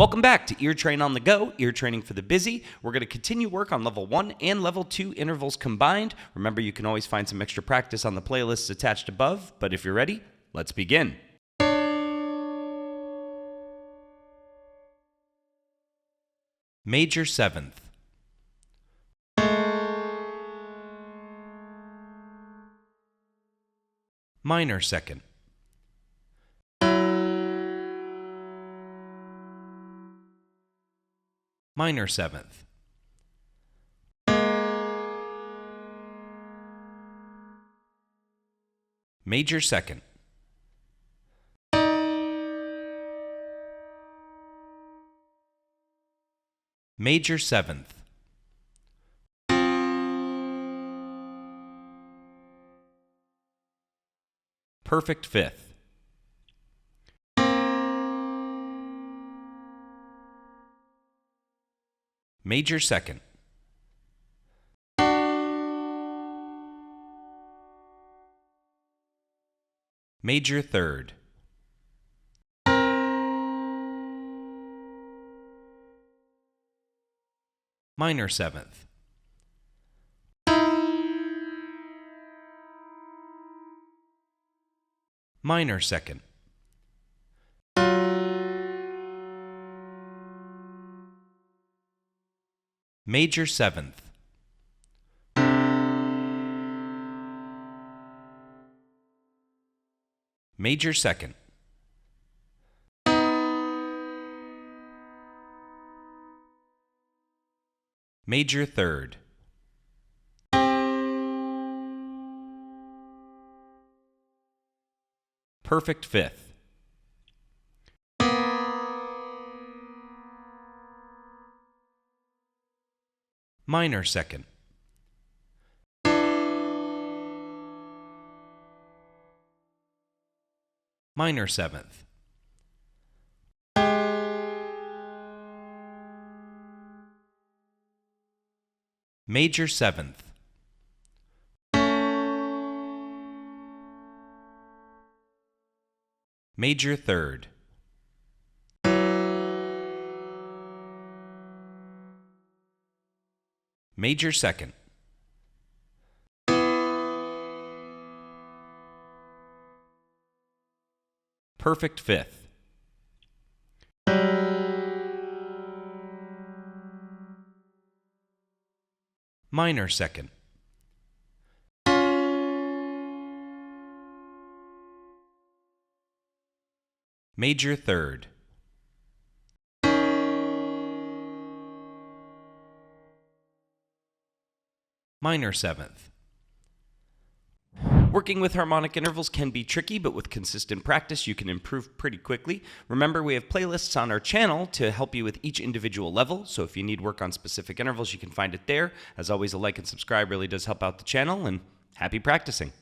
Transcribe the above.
Welcome back to Ear Train on the Go, ear training for the busy. We're going to continue work on level 1 and level 2 intervals combined. Remember, you can always find some extra practice on the playlists attached above, but if you're ready, let's begin. Major 7th. Minor 2nd. Minor 7th. Major 2nd. Major 7th. Perfect 5th. Major 2nd. Major 3rd. Minor 7th. Minor 2nd. Major 7th. Major 2nd. Major 3rd. Perfect 5th. Minor 2nd. Minor 7th. Major 7th. Major 3rd. Major 2nd. Perfect 5th. Minor 2nd. Major 3rd. Minor 7th. Working with harmonic intervals can be tricky, but with consistent practice, you can improve pretty quickly. Remember, we have playlists on our channel to help you with each individual level, so if you need work on specific intervals, you can find it there. As always, a like and subscribe really does help out the channel, and happy practicing.